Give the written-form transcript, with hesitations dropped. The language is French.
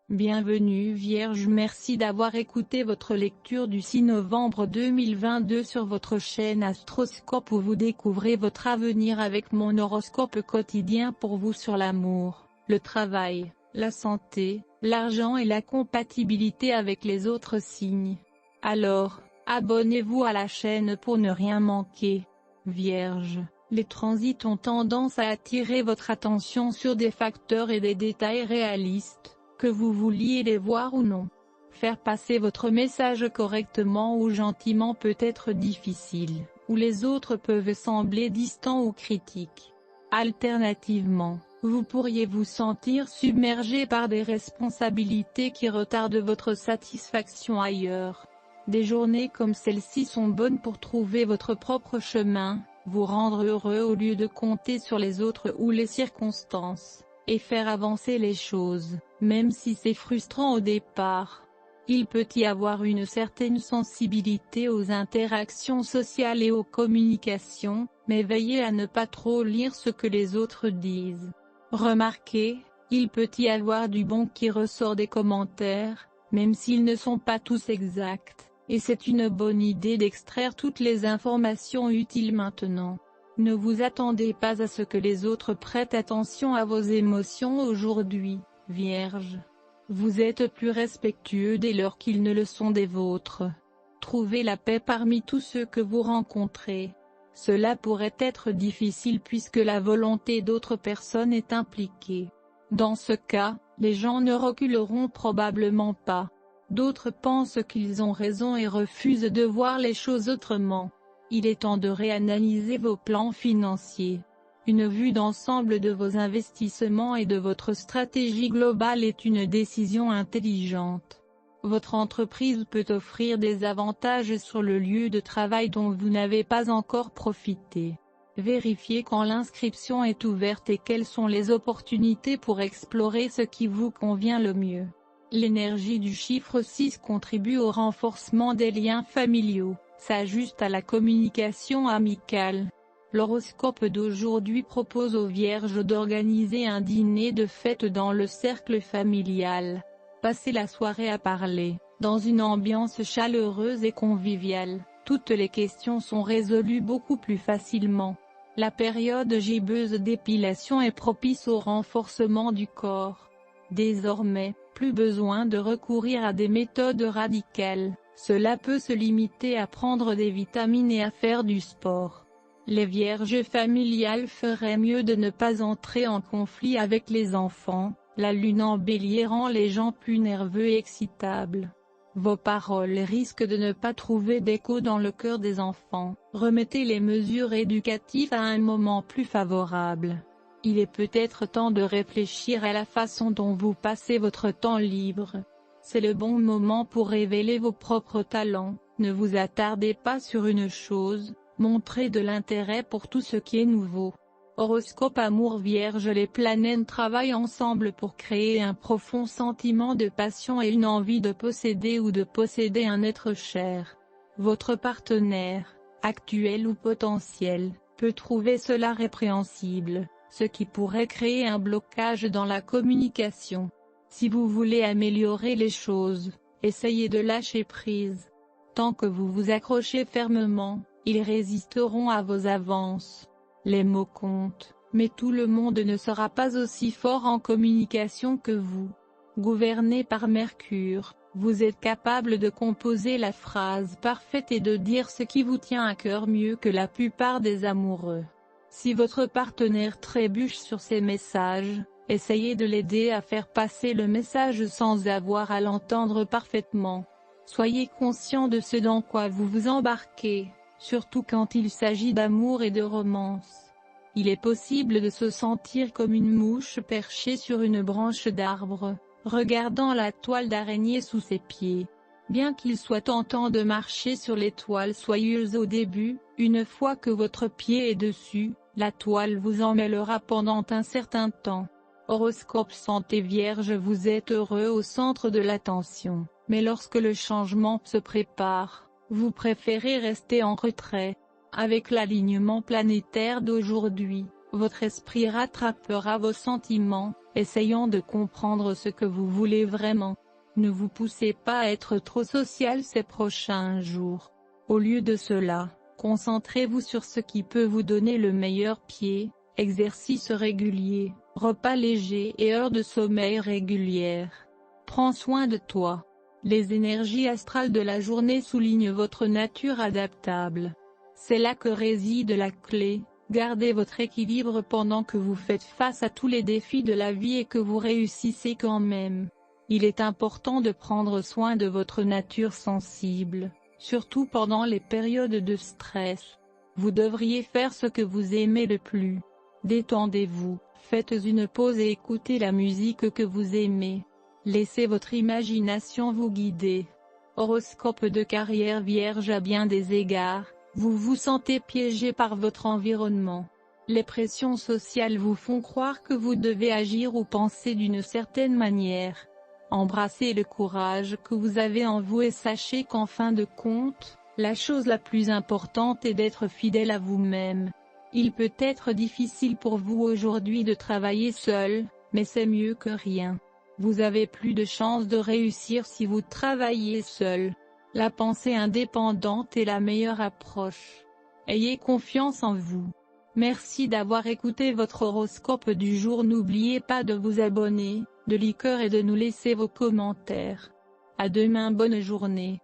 Bienvenue Vierge, merci d'avoir écouté votre lecture du 6 novembre 2022 sur votre chaîne Astroscope où vous découvrez votre avenir avec mon horoscope quotidien pour vous sur l'amour, le travail, la santé, l'argent et la compatibilité avec les autres signes. Alors, abonnez-vous à la chaîne pour ne rien manquer. Vierge, les transits ont tendance à attirer votre attention sur des facteurs et des détails réalistes, que vous vouliez les voir ou non. Faire passer votre message correctement ou gentiment peut être difficile, ou les autres peuvent sembler distants ou critiques. Alternativement, vous pourriez vous sentir submergé par des responsabilités qui retardent votre satisfaction ailleurs. Des journées comme celle-ci sont bonnes pour trouver votre propre chemin, vous rendre heureux au lieu de compter sur les autres ou les circonstances, et faire avancer les choses, même si c'est frustrant au départ. Il peut y avoir une certaine sensibilité aux interactions sociales et aux communications, mais veillez à ne pas trop lire ce que les autres disent. Remarquez, il peut y avoir du bon qui ressort des commentaires, même s'ils ne sont pas tous exacts, et c'est une bonne idée d'extraire toutes les informations utiles maintenant. Ne vous attendez pas à ce que les autres prêtent attention à vos émotions aujourd'hui, Vierge. Vous êtes plus respectueux dès lors qu'ils ne le sont des vôtres. Trouvez la paix parmi tous ceux que vous rencontrez. Cela pourrait être difficile puisque la volonté d'autres personnes est impliquée. Dans ce cas, les gens ne reculeront probablement pas. D'autres pensent qu'ils ont raison et refusent de voir les choses autrement. Il est temps de réanalyser vos plans financiers. Une vue d'ensemble de vos investissements et de votre stratégie globale est une décision intelligente. Votre entreprise peut offrir des avantages sur le lieu de travail dont vous n'avez pas encore profité. Vérifiez quand l'inscription est ouverte et quelles sont les opportunités pour explorer ce qui vous convient le mieux. L'énergie du chiffre 6 contribue au renforcement des liens familiaux, s'ajuste à la communication amicale. L'horoscope d'aujourd'hui propose aux Vierges d'organiser un dîner de fête dans le cercle familial. Passez la soirée à parler, dans une ambiance chaleureuse et conviviale, toutes les questions sont résolues beaucoup plus facilement. La période gibbeuse d'épilation est propice au renforcement du corps. Désormais, plus besoin de recourir à des méthodes radicales, cela peut se limiter à prendre des vitamines et à faire du sport. Les Vierges familiales feraient mieux de ne pas entrer en conflit avec les enfants, la lune en bélier rend les gens plus nerveux et excitables. Vos paroles risquent de ne pas trouver d'écho dans le cœur des enfants, remettez les mesures éducatives à un moment plus favorable. Il est peut-être temps de réfléchir à la façon dont vous passez votre temps libre. C'est le bon moment pour révéler vos propres talents, ne vous attardez pas sur une chose, montrez de l'intérêt pour tout ce qui est nouveau. Horoscope amour Vierge. Les planètes travaillent ensemble pour créer un profond sentiment de passion et une envie de posséder ou de posséder un être cher. Votre partenaire, actuel ou potentiel, peut trouver cela répréhensible, ce qui pourrait créer un blocage dans la communication. Si vous voulez améliorer les choses, essayez de lâcher prise. Tant que vous vous accrochez fermement, ils résisteront à vos avances. Les mots comptent, mais tout le monde ne sera pas aussi fort en communication que vous. Gouverné par Mercure, vous êtes capable de composer la phrase parfaite et de dire ce qui vous tient à cœur mieux que la plupart des amoureux. Si votre partenaire trébuche sur ces messages, essayez de l'aider à faire passer le message sans avoir à l'entendre parfaitement. Soyez conscient de ce dans quoi vous vous embarquez, surtout quand il s'agit d'amour et de romance. Il est possible de se sentir comme une mouche perchée sur une branche d'arbre, regardant la toile d'araignée sous ses pieds. Bien qu'il soit tentant de marcher sur les toiles soyeuses au début, une fois que votre pied est dessus, la toile vous emmêlera pendant un certain temps. Horoscope santé Vierge. Vous êtes heureux au centre de l'attention, mais lorsque le changement se prépare, vous préférez rester en retrait. Avec l'alignement planétaire d'aujourd'hui, votre esprit rattrapera vos sentiments, essayant de comprendre ce que vous voulez vraiment. Ne vous poussez pas à être trop social ces prochains jours. Au lieu de cela, concentrez-vous sur ce qui peut vous donner le meilleur pied, exercices réguliers, repas légers et heures de sommeil régulières. Prends soin de toi. Les énergies astrales de la journée soulignent votre nature adaptable. C'est là que réside la clé. Gardez votre équilibre pendant que vous faites face à tous les défis de la vie et que vous réussissez quand même. Il est important de prendre soin de votre nature sensible, surtout pendant les périodes de stress. Vous devriez faire ce que vous aimez le plus. Détendez-vous, faites une pause et écoutez la musique que vous aimez. Laissez votre imagination vous guider. Horoscope de carrière Vierge. À bien des égards, vous vous sentez piégé par votre environnement. Les pressions sociales vous font croire que vous devez agir ou penser d'une certaine manière. Embrassez le courage que vous avez en vous et sachez qu'en fin de compte, la chose la plus importante est d'être fidèle à vous-même. Il peut être difficile pour vous aujourd'hui de travailler seul, mais c'est mieux que rien. Vous avez plus de chances de réussir si vous travaillez seul. La pensée indépendante est la meilleure approche. Ayez confiance en vous. Merci d'avoir écouté votre horoscope du jour. N'oubliez pas de vous abonner, de liker et de nous laisser vos commentaires. À demain, bonne journée.